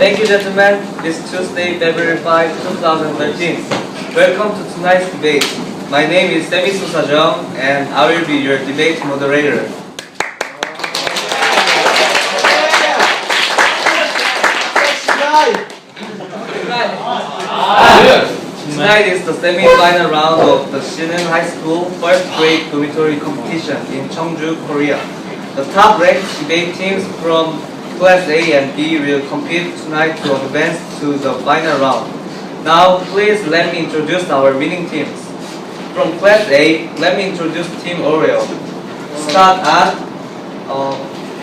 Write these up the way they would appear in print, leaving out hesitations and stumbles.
Thank you, gentlemen. This Tuesday, February 5, 2013. Welcome to tonight's debate. My name is Semifinal Round, and I will be your debate moderator. Tonight is the semi-final round of the Shinheung High School first grade dormitory competition in Cheongju, Korea. The top-ranked debate teams from Class A and B will compete tonight to advance to the final round. Now, please let me introduce our winning teams. From Class A, let me introduce Team Oreo. Start at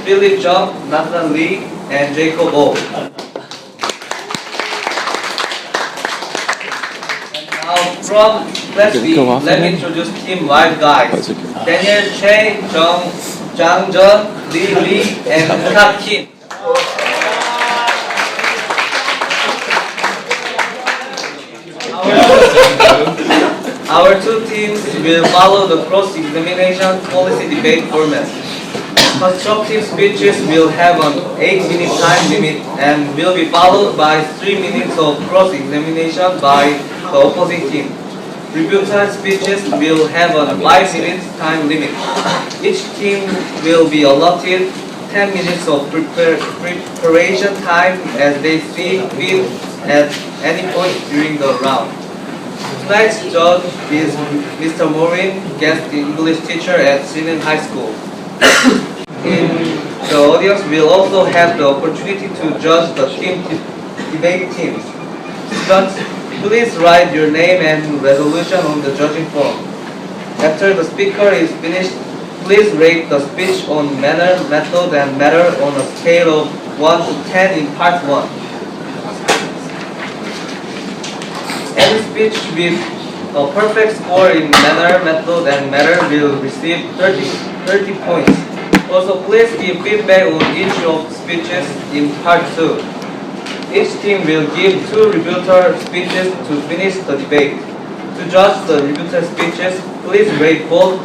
Philip Jeong, Nathan Lee, and Jacob O. Now, from Class B, let me introduce Team Wild Guys. Daniel, Choi, Jeong, Jang, Jeon, Lee, and Scott Kim. Our two teams will follow the cross-examination policy debate format. Constructive speeches will have an 8-minute time limit and will be followed by 3 minutes of cross-examination by the opposing team. Rebuttal speeches will have a 5-minute time limit. Each team will be allotted 10 minutes of preparation time as they see fit at any point during the round. Tonight's judge is Mr. Morin, guest English teacher at Shinheung High School. In the audience will also have the opportunity to judge the debate teams. Students, please write your name and resolution on the judging form. After the speaker is finished, please rate the speech on manner, method, and matter on a scale of 1 to 10 in part 1. Any speech with a perfect score in manner, method, and matter will receive 30 points. Also, please give feedback on each of speeches in part 2. Each team will give 2 rebuttal speeches to finish the debate. To judge the rebuttal speeches, please rate both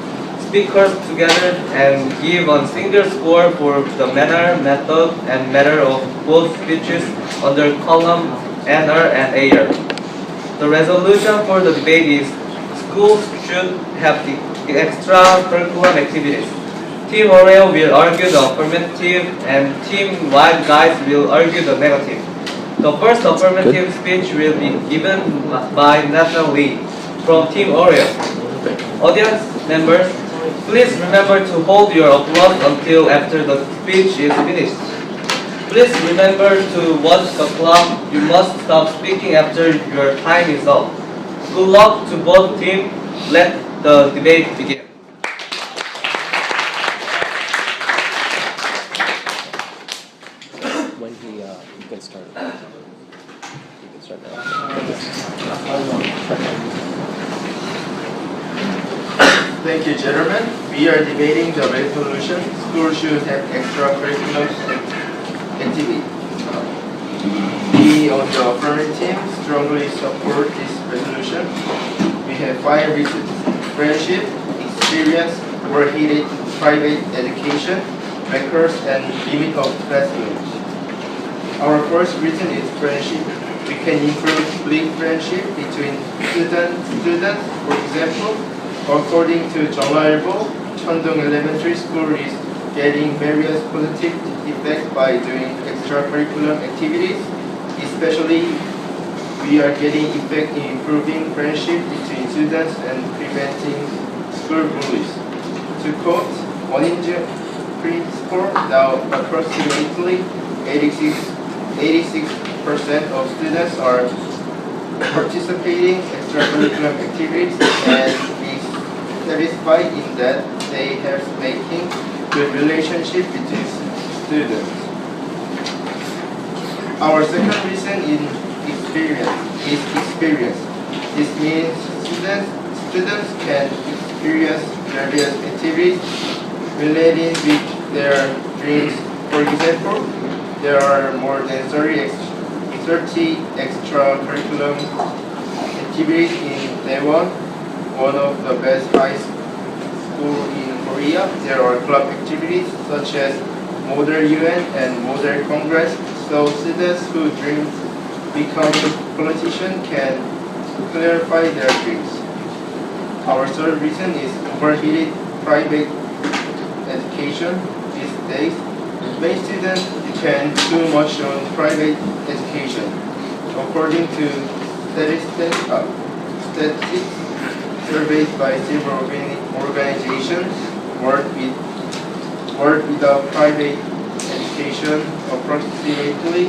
speakers together and give a single score for the manner, method, and matter of both speeches under column NR and AR. The resolution for the debate is schools should have the extracurricular activities. Team Oreo will argue the affirmative and Team Wild Guys will argue the negative. The first affirmative speech will be given by Nathan Lee from Team Oreo. Audience members, please remember to hold your applause until after the speech is finished. Please remember to watch the clock. You must stop speaking after your time is up. Good luck to both teams. Let the debate begin. When you can start. You can start now. Thank you, gentlemen. We are debating the resolution. Schools should have extracurricular activity. We on the affirmative team strongly support this resolution. We have 5 reasons: friendship, experience, overheated private education, records, and limit of classrooms. Our first reason is friendship. We can improve big friendship between students. For example, according to Jeong, Cheongju Elementary School is getting various positive effects by doing extracurricular activities. Especially, we are getting effect in improving friendship between students and preventing school bullies. To quote one principle, now approximately 86% of students are participating extracurricular activities and be satisfied in that they have making good relationship between students. Our second reason is experience. This means students can experience various activities related with their dreams. For example, there are more than 30 extracurricular activities in Taiwan, one of the best high schools in Korea. There are club activities such as Model UN and Model Congress, so students who dream become politicians can clarify their dreams. Our third reason is overheated private education these days. Many students depend too much on private education. According to statistics surveyed by several organizations, world without private education, approximately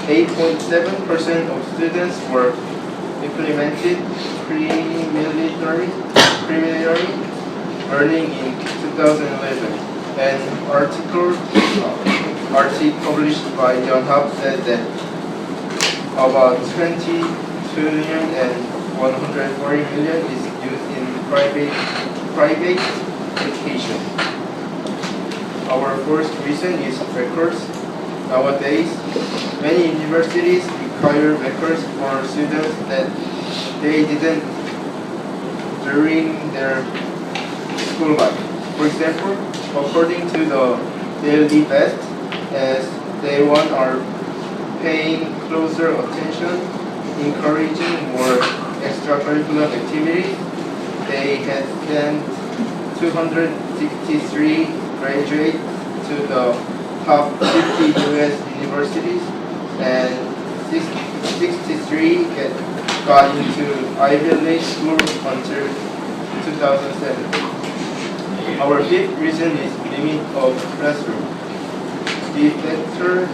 8.7% of students were implemented preliminary learning in 2011. An article published by Jeong said that about 20 trillion and 140 million is used in private education. Our first reason is records. Nowadays, many universities require records for students that they didn't during their school life. For example, according to the daily best, as they are paying closer attention, encouraging more extracurricular activities. They had sent 263 graduates to the top 50 U.S. universities, and 63 got into Ivy League school until 2007. Our fifth reason is limit of classroom. The factor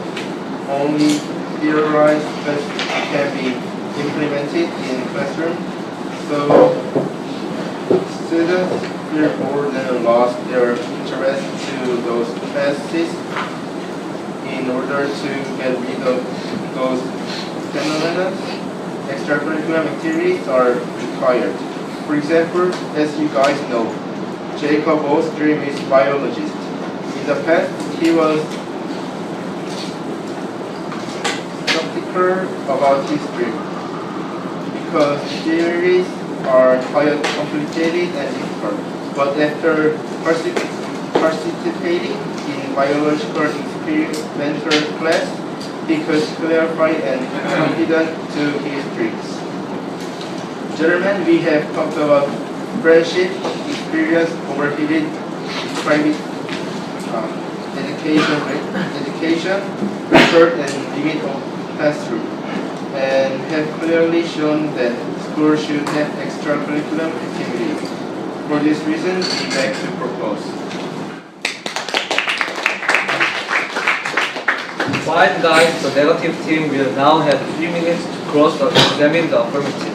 only theorized but can be implemented in classroom, so students fear bored and lost their interest to those classes. In order to get rid of those phenomena, extracurricular activities are required. For example, as you guys know, Jacob O's dream is biologist. In the past, he was skeptical about his dream because theories are quite complicated and difficult. But after participating in biological experimental class, he could clarify and confident to his dreams. Gentlemen, we have talked about friendship, experience, overheated private education, record, and limit of classroom, and have clearly shown that schools should have extracurricular activities. For this reason, we beg to propose. Fine guys, the negative team will now have 3 minutes to cross-examine the affirmative.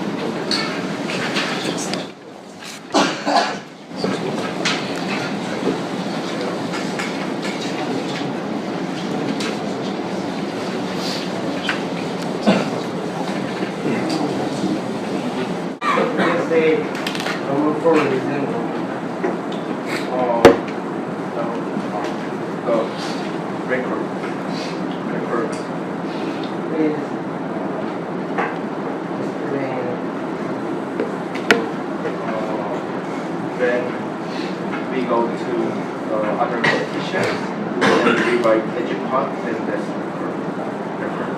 Number 4 is in the record. Please explain when we go to other competitions and we write edge parts and that's record.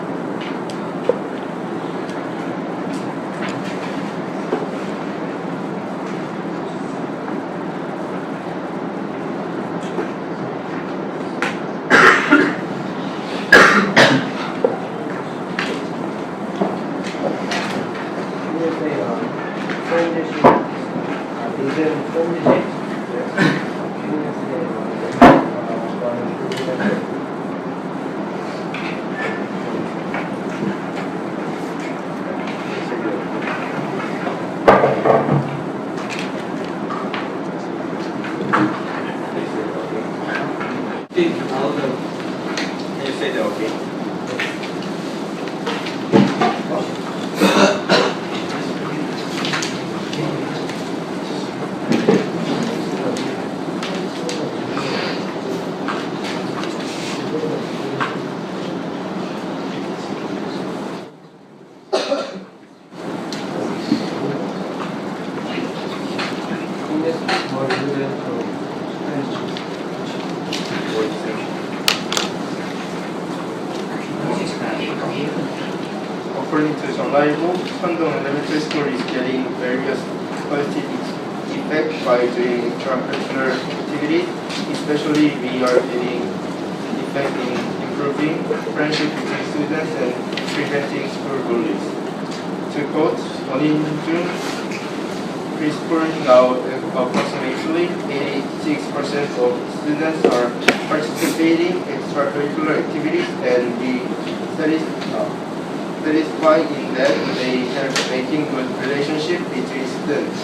Can you say that okay? reliable, Shandong Elementary School is getting various positive effects by doing extracurricular activities. Especially, we are getting effect in improving friendship between students and preventing school bullies. To quote Jun, preschool now approximately 86% of students are participating in extracurricular activities, and we satisfied in that they help making good relationship between students.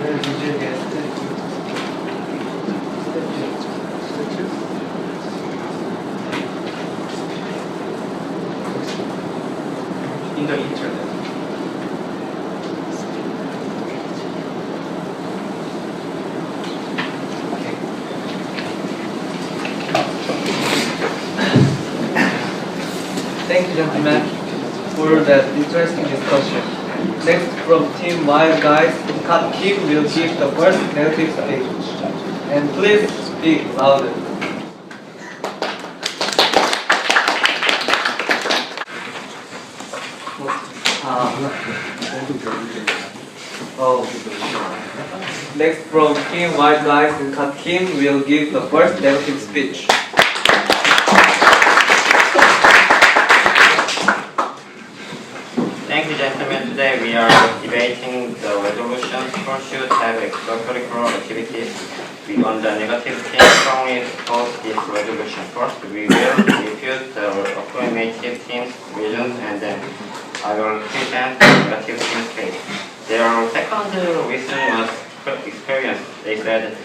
Where did you get in the internet? Thank you, gentlemen, for that interesting discussion. Next, from Team Wild Guys, Kat Kim will give the first narrative speech. And please speak louder. Next, from Team Wild Guys, Kat Kim will give the first narrative speech. Thank you, gentlemen. Today we are debating the resolution school should have extracurricular activities. We on the negative team strongly oppose this resolution. First, we will refute the affirmative team's reasons, and then I will present the negative team's case. Their second reason was experience. They said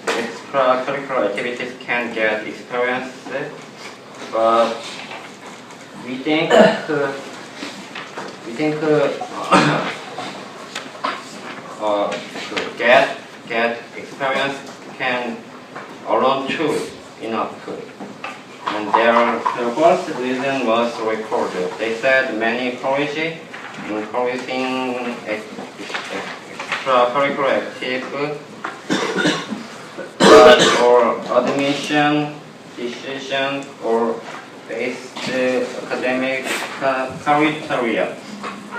extracurricular activities can get experience, but we think to get experience can alone too enough. And their first reason was recorded. They said many colleges encouraging extracurricular activity or admission decision or based academic criteria.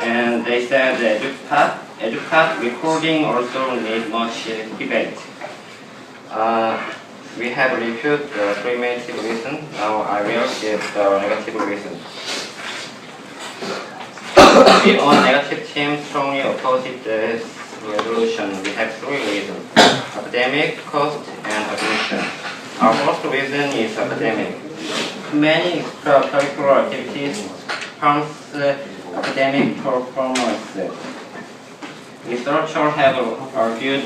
And they said EduPath recording also need much debate. We have reviewed the affirmative reason. Now I will give the negative reason. We on negative team strongly oppose this resolution. We have three reasons: academic, cost, and admission. Our first reason is academic. Many extracurricular activities harms academic performance. Researchers have argued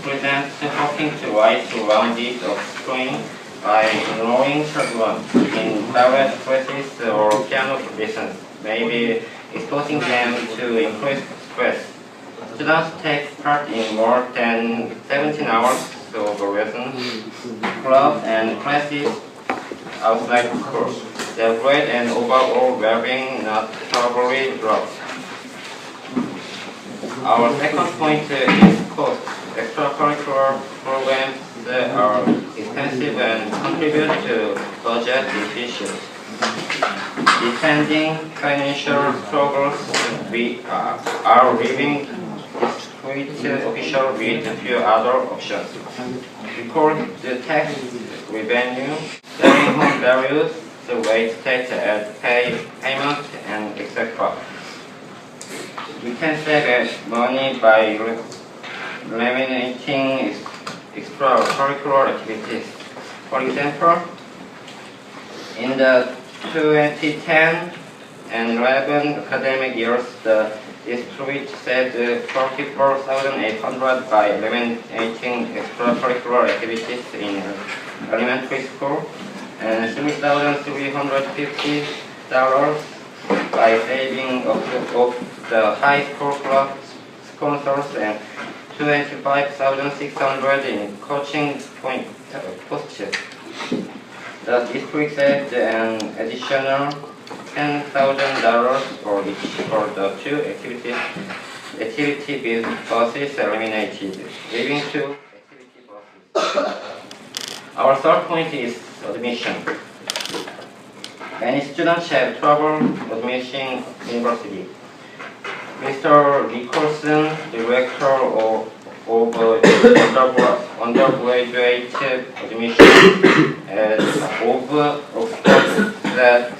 present helping to rise to rounded of screen by ignoring children in private classes or piano lessons, maybe exposing them to increased stress. Students take part in more than 17 hours of lessons, clubs, and classes outside school. Their grade and overall well-being not probably drops. Our second point is cost. Extracurricular programs are expensive and contribute to budget deficit. Defending financial struggles, we are leaving district official with a few other options. Record the tax revenue, selling home values, the wage tax as payment, and etc. We can save money by eliminating extracurricular activities. For example, in the 2010 and 11 academic years, the district saved 44,800 by eliminating extracurricular activities in elementary school, and $3,350 by saving of the high school club sponsors, and 25,600 in coaching costs. The district saved an additional $10,000 for each for the two activity-based buses eliminated, leaving two activity buses. Our third point is admission. Many students have trouble admitting university. Mr. Nicholson, director of undergraduate admission at Oxford, that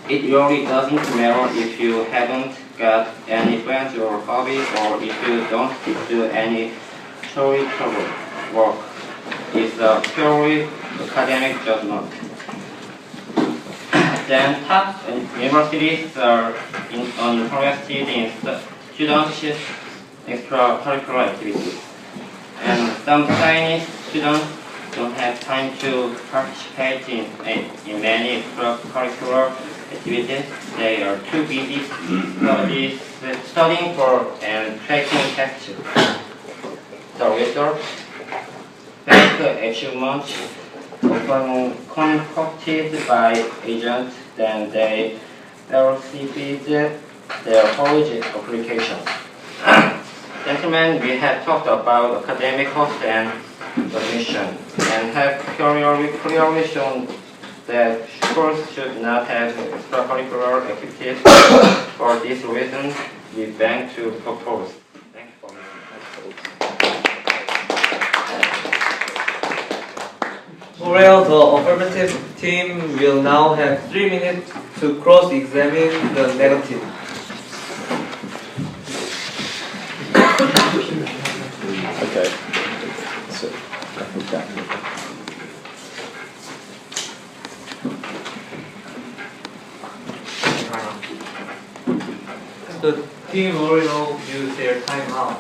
it really doesn't matter if you haven't got any friends or hobbies, or if you don't do any theoretical work. It's a purely academic judgment. Then top universities are interested in students' extracurricular activities. And some Chinese students don't have time to participate in many extracurricular activities. They are too busy studying for and taking tests. The result, fake achievements often concocted by agents, then they falsified their college applications. Gentlemen, we have talked about academic cost and admission, and have clearly shown that schools should not have extracurricular activities. For this reason, we beg to propose. Thank you for listening. Well, the affirmative team will now have 3 minutes to cross-examine the negative. Okay. So, I think that. The team will use their timeout.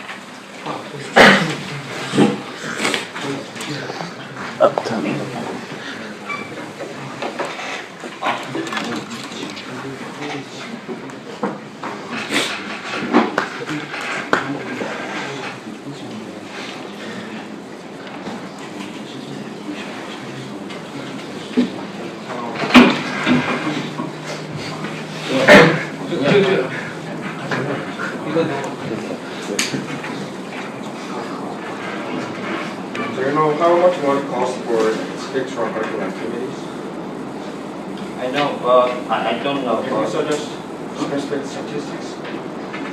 Do you know how much money costs for extracurricular activities? I know, but I don't know. Can you suggest specific statistics?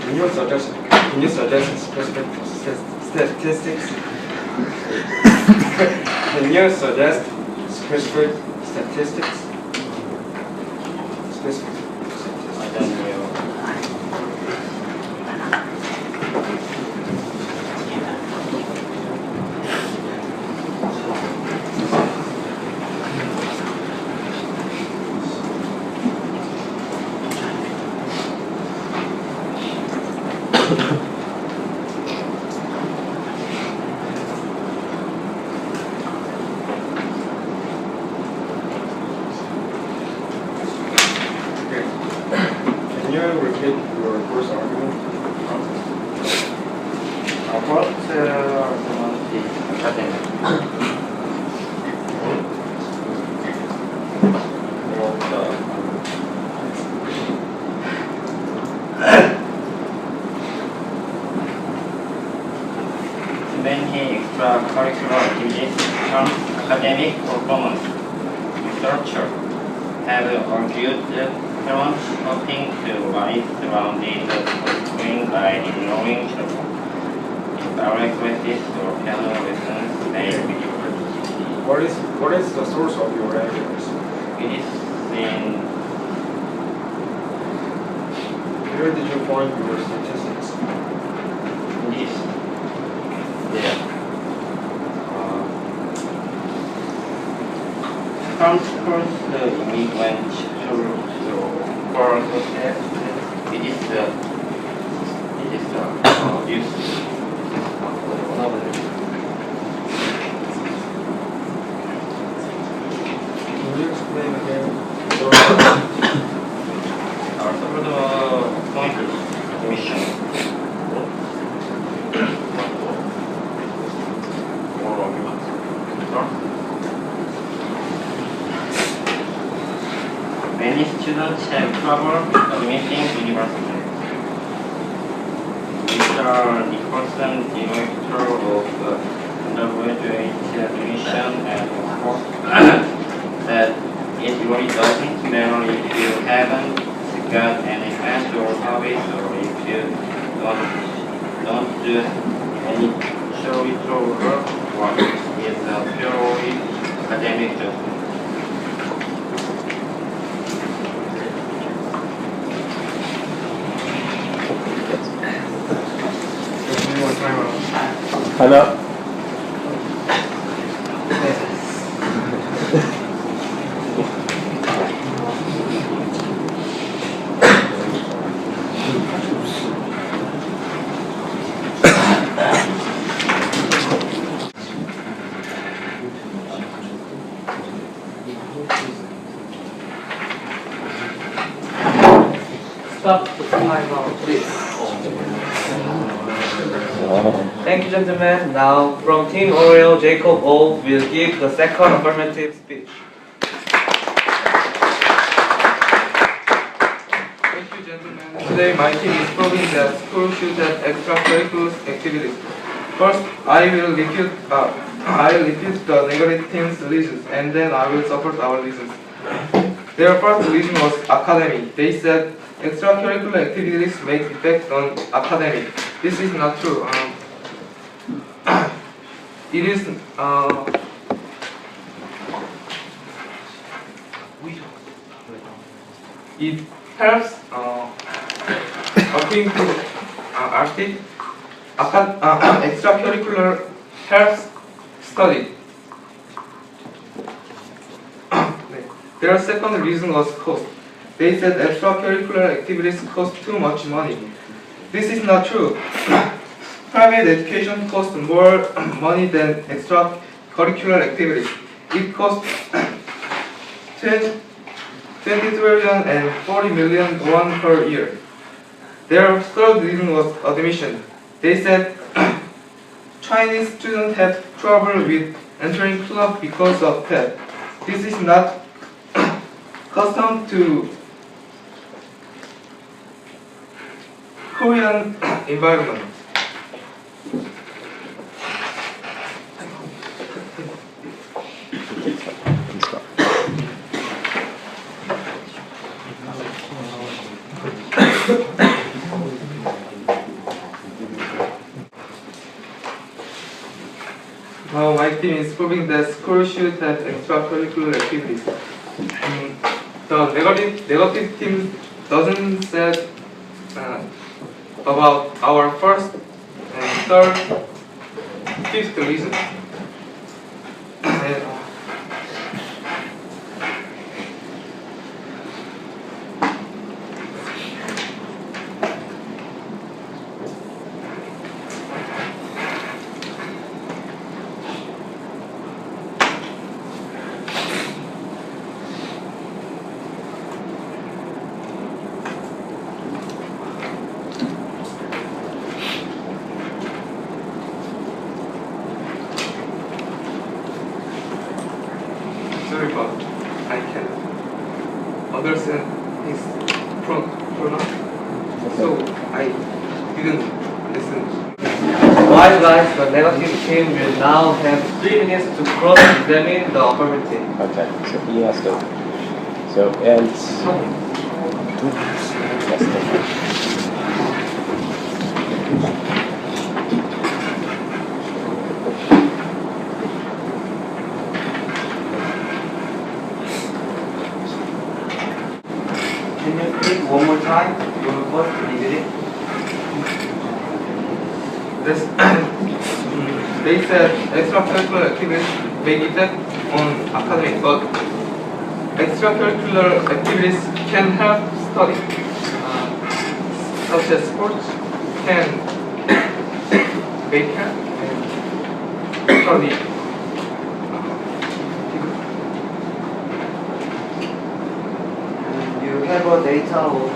Can you suggest specific statistics? Can you suggest specific statistics? Specific statistics. I don't know. Can you repeat your first argument? First argument is academic. Many extracurricular activities from academic performance. Researchers have argued parents hoping to rise around the screen by ignoring children. In ballet classes or piano lessons may be different. What is the source of your evidence? It is in Where did you find your statistics? this there. Some schools immigrant for it is use. Can you explain again? Our third point is admission. More arguments. Many students have trouble admitting university. Mr. Nicholson, director of undergraduate admission and that it really doesn't matter if you haven't got any friends or hobbies or if you don't do any charitable work. It's a purely academic job. One more time out. Time out. Stop the timeout, please. Thank you, gentlemen. Now, from Team Oreo, Jacob O will give the second affirmative speech. Thank you, gentlemen. Today, my team is proving that school should have extracurricular activities. First, I will refute the negative team's reasons, and then I will support our reasons. Their first reason was academic. They said extracurricular activities make effect on academic. This is not true. It is it helps according to article extracurricular helps study. Their second reason was cost. They said extracurricular activities cost too much money. This is not true. Private education costs more money than extracurricular activities. It costs 20 trillion and 40 million won per year. Their third reason was admission. They said Chinese students have trouble with entering club because of that. This is not custom to Korean environment. Now my team is proving that school should have extracurricular activities. The negative team doesn't say about our first and third, fifth reason. Sorry, but I can understand his pronoun, so I didn't listen. White guys, the negative team will now have 3 minutes to cross-examine the affirmative. Okay, so he has to. So, and. Yes, Can you speak one more time? Your first reading. This, they said extracurricular activities make effect on academic, but extracurricular activities can help study, such as sports can make help and study. You have a data of,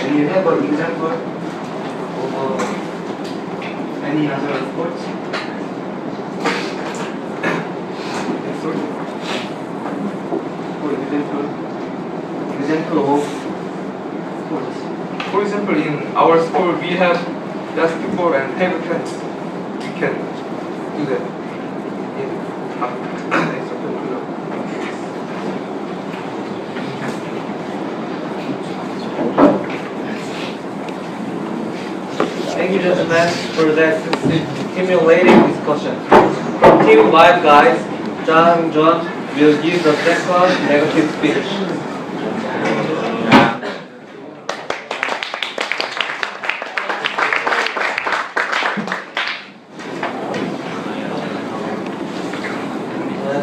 and you have an example of any other sports? For example of sports. For example, in our school we have basketball and table tennis. We can do that. extracurricular. Thank you, gentlemen, for that stimulating discussion. From Team White Guys, Jang, Jeon will give the second negative speech.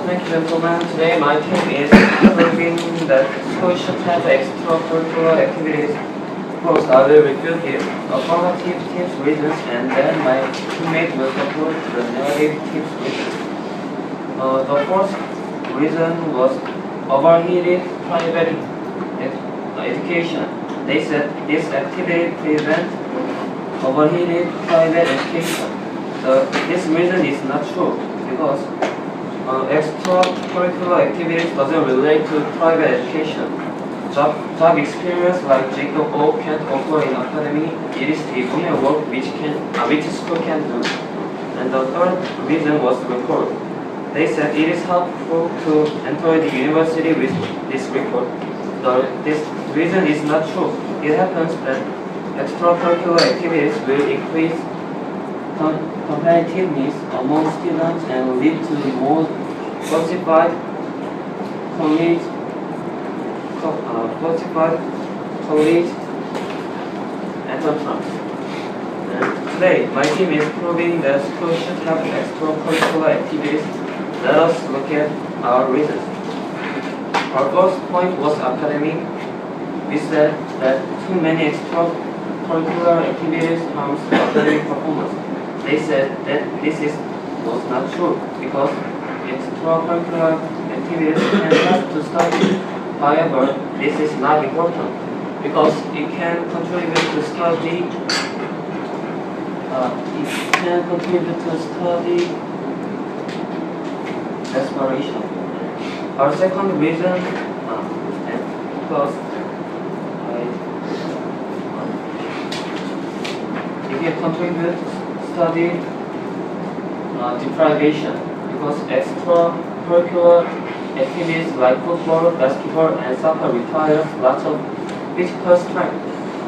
Thank you, gentlemen. Today, my team is proving that schools should have extracurricular activities. First, I will review the affirmative tips reasons, and then my teammate will support the negative tips reasons. The first reason was overheated private education. They said this activity prevents overheated private education. This reason is not true because extracurricular activities doesn't relate to private education. Job experience like Jacob O can't offer in academy. It is the only work which school can do. And the third reason was record. They said it is helpful to enter the university with this record. This reason is not true. It happens that extracurricular activities will increase competitiveness among students and lead to more falsified college entrance. And today, my team is proving that schools should have extracurricular activities. Let us look at our reasons. Our first point was academic. We said that too many extracurricular activities harms academic performance. They said that was not true because extracurricular activities can help to study. However, this is not important because it can contribute to study. Desperation. Our second reason, because it can contribute to study deprivation because extracurricular activities like football, basketball, and soccer require lots of physical strength.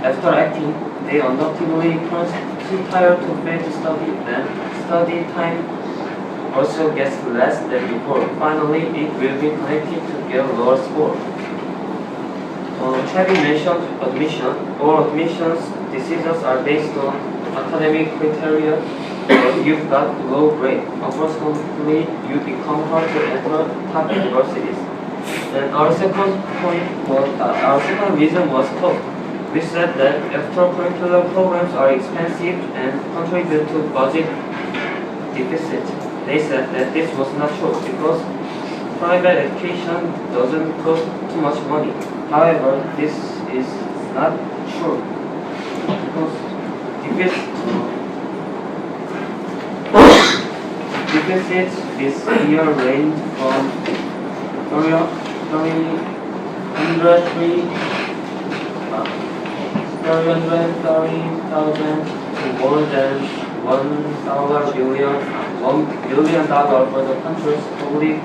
After acting, they undoubtedly turn too tired to fail to study, then study time also gets less than before. Finally, it will be connected to get a lower score. Having mentioned admission, all admissions decisions are based on academic criteria. If you've got low grade, unfortunately, you become hard to enter top universities. And our second reason was cost. We said that extracurricular programs are expensive and contribute to budget deficit. They said that this was not true because private education doesn't cost too much money. However, this is not true because deficits this year range from 330,000 to more than $1 billion for the country's public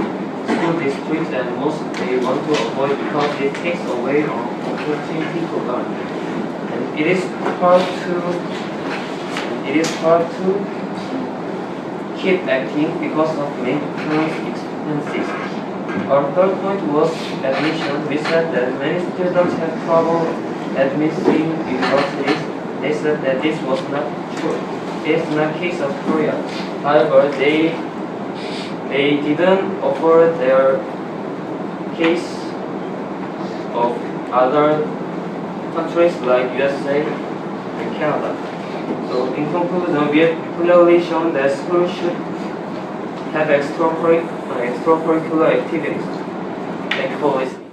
school districts, and most they want to avoid because it takes away opportunity to learn. And it is hard to keep acting because of maintenance expenses. Our third point was admission. We said that many students have trouble admitting universities. They said that this was not true. It's not case of Korea. However, they didn't offer their case of other countries like USA and Canada. So in conclusion, we have clearly shown that schools should have extracurricular activities. Thank you for listening.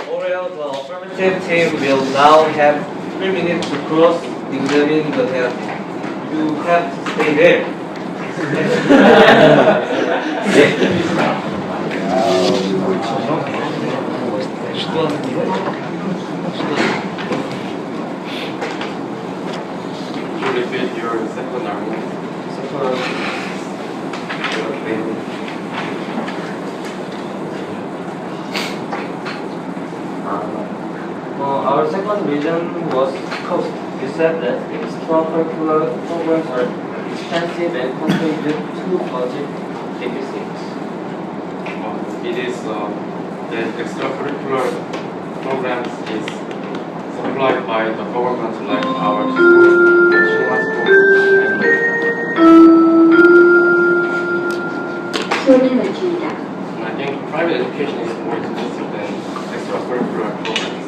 Overall, the affirmative team will now have 3 minutes to cross-examine the narrative. You have to stay there. You repeat your second argument. reason was cost. You said that extracurricular programs are expensive and contribute to budget deficits. It is that extracurricular programs is supplied by the government like our school, Shinheung school, 수업을 마칩니다. and I think private education is more expensive than extracurricular programs.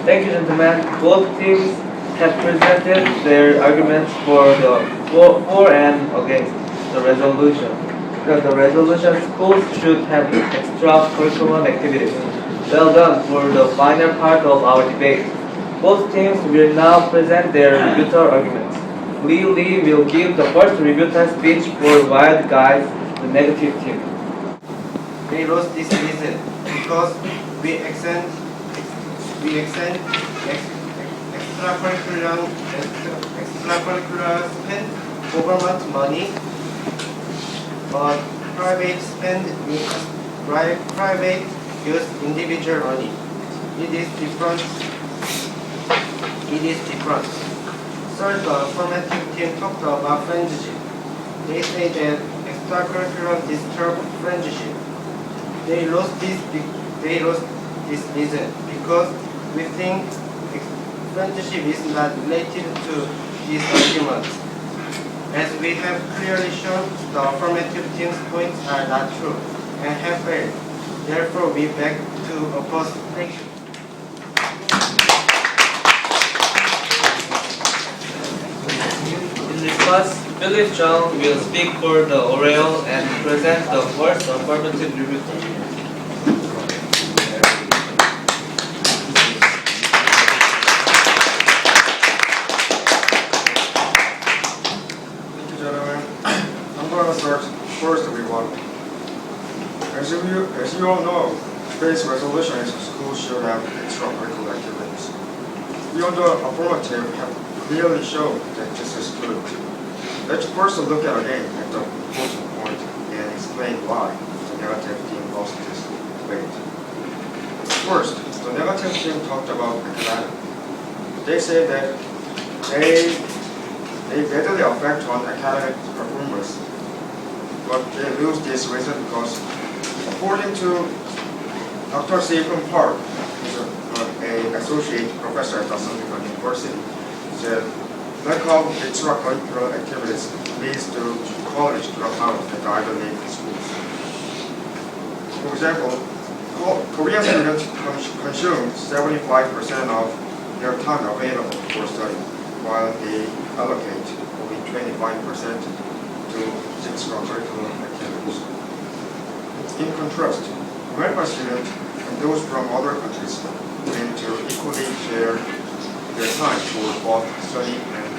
Thank you, gentlemen. Both teams have presented their arguments for and against the resolution. The resolution schools should have extracurricular activities. Well done for the final part of our debate. Both teams will now present their rebuttal arguments. Lee will give the first rebuttal speech for Wild Guys, the negative team. We lost this season because we extend extracurricular spend government money, but private use individual money. It is different. Third, the affirmative team talked about friendship. They say that extracurricular disturb friendship. They lost this reason because we think friendship is not related to these arguments. As we have clearly shown, the affirmative team's points are not true and have failed. Therefore, we beg to oppose. Thank you. In this class, Jeong will speak for the oral and present the first affirmative rebuttal. First, everyone. As you all know, today's resolution is schools should have extracurricular activities. We on the affirmative have clearly shown that this is good. Let's first look at again at the opposing point and explain why the negative team lost this debate. First, the negative team talked about academic. They say that they badly affect on academic performance. But they lose this reason because, according to Dr. Seikum Park, who's an associate professor at Semifinal University, said lack of extracurricular activities leads to college dropout at Ivy League schools. For example, Korean students consume 75% of their time available for study, while they allocate only 25% to extracurricular activities. In contrast, American students and those from other countries tend to equally share their time for both study and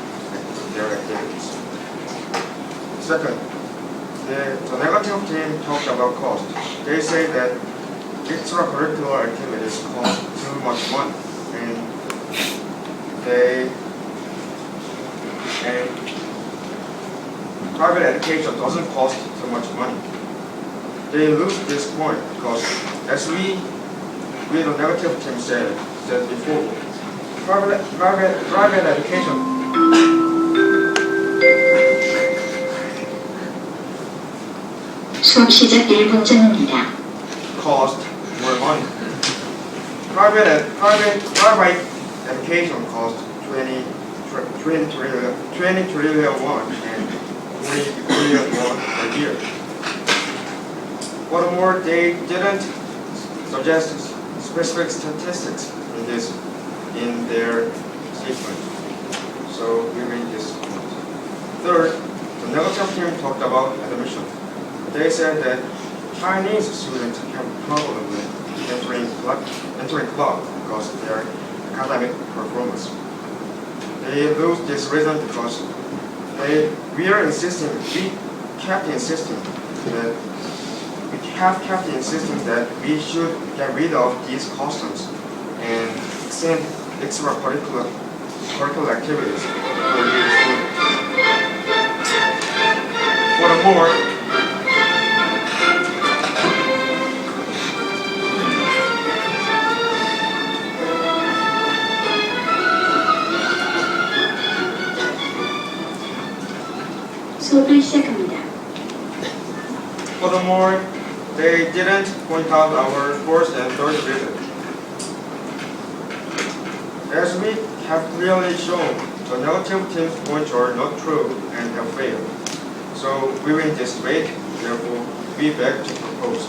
their activities. Second, the negative team talked about cost. They say that extracurricular activities cost too much money, and private education doesn't cost too much money. They lose this point because, as we the negative team said before, private education 수업 시작 1분 전입니다. cost more money. Private education costs 20 trillion won and 20 billion won a year. Furthermore, they didn't suggest specific statistics in their statement. So we made this point. Third, the negative team talked about admission. They said that Chinese students have problem with entering club because of their academic performance. They lose this reason because we kept insisting that we have kept insisting that we should get rid of these customs and extend extracurricular activities for these students. Furthermore, 수업을 시작합니다. Furthermore, they didn't point out our fourth and third reason. As we have clearly shown, the negative team's points are not true and have failed. So we win this debate, therefore we beg to propose.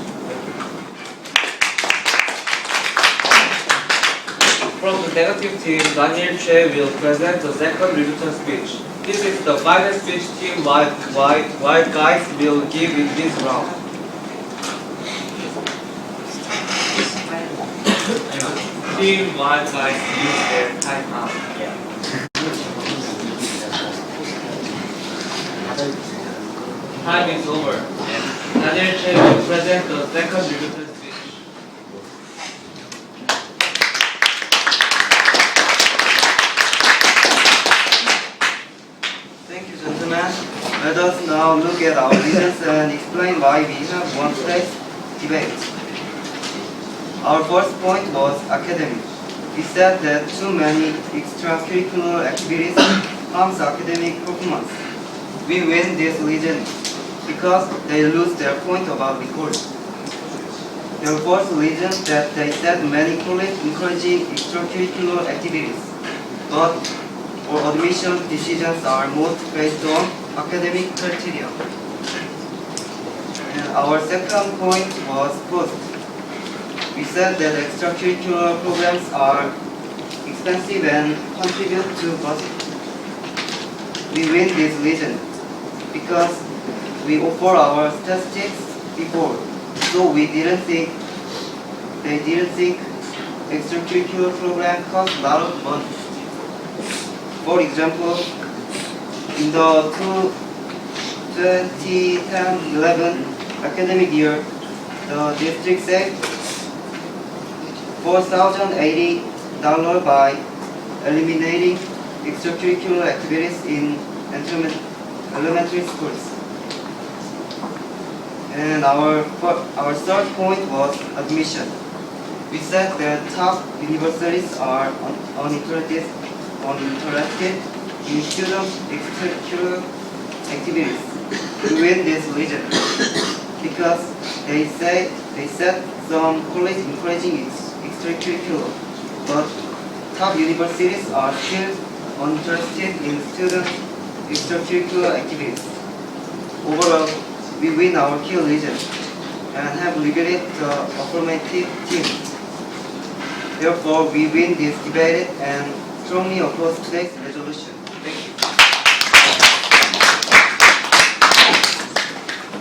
From the negative team, Daniel Choi will present the second revision speech. This is the final speech team white guys will give in this round. Team white guys use their time out. Time is over, and Daniel Choi will present the second revision speech. Thank you, gentlemen. Let us now look at our reasons and explain why we have won today's debate. Our first point was academic. We said that too many extracurricular activities harms academic performance. We win this reason because they lose their point about recording. Their first reason that they said many colleges encouraging extracurricular activities, but or admission decisions are most based on academic criteria. And our second point was cost. We said that extracurricular programs are expensive and contribute to budget. We win this reason because we offer our statistics before, so they didn't think extracurricular program cost a lot of money. For example, in the 2010-11 academic year, the district saved $4,080 by eliminating extracurricular activities in elementary schools. And our third point was admission. We said that top universities are uninterested in students' extracurricular activities. We win this reason because they said some colleges encouraging extracurricular, but top universities are still uninterested in students' extracurricular activities. Overall, we win our key reason and have liberated the affirmative team. Therefore, we win this debate and strongly oppose today's resolution. Thank you.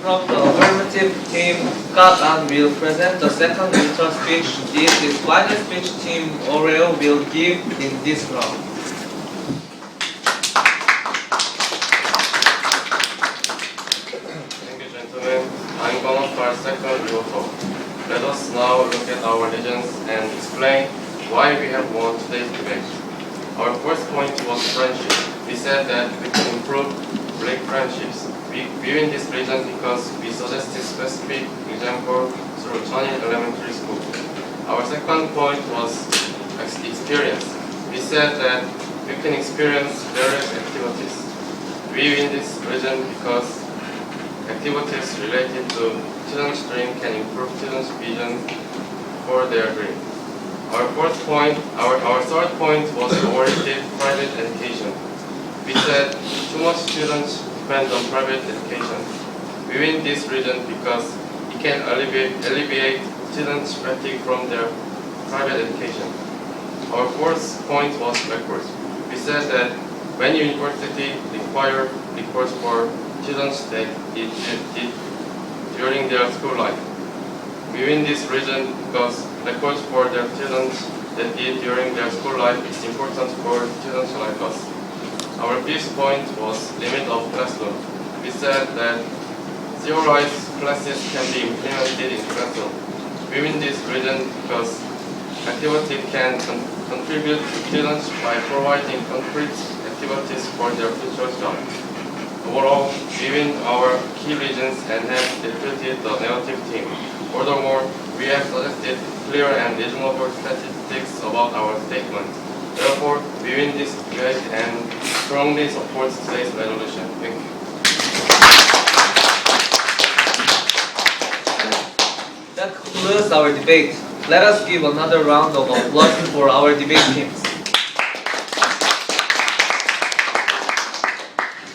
From the affirmative team, Scott and will present the second return speech. This is final speech team Oreo will give in this round. Thank you, gentlemen. I'm gonna start second rehearsal. Let us now look at our reasons and explain why we have won today's debate. Our first point was friendship. We said that we can improve break friendships. We win this reason because we suggested specific example through Cheongju Elementary School. Our second point was experience. We said that we can experience various activities. We win this reason because activities related to students' dream can improve students' vision for their dream. Our third point was overrated private education. We said too much students depend on private education. We win this reason because it can alleviate students' fatigue from their private education. Our fourth point was records. We said that when university require records for students that did during their school life. We win this reason because records for their students that did during their school life is important for students like us. Our fifth point was limit of classroom. We said that theorized classes can be implemented in classroom. We win this region because Affirmative can contribute to students by providing concrete activities for their future jobs. Overall, we win our key regions and have defeated the negative team. Furthermore, we have suggested clear and reasonable statistics about our statement. Therefore, we win this debate and strongly support today's resolution. Thank you. That concludes our debate. Let us give another round of applause for our debate teams.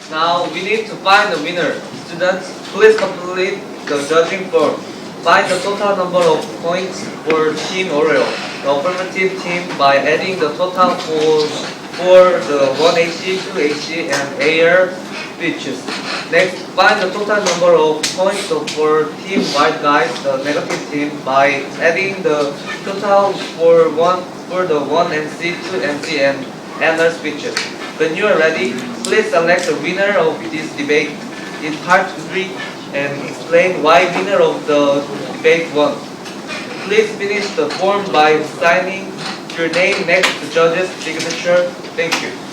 Now we need to find the winner. Students, please complete the judging form. Find the total number of points for Team Oreo, the affirmative team, by adding the total for the 1AC, 2AC, and AR speeches. Next, find the total number of points for Team White Guys, the negative team, by adding the total for the 1NC, 2NC, and NR speeches. When you are ready, please select the winner of this debate in part 3 and explain why winner of the debate won. Please finish the form by signing your name next to judge's signature. Thank you.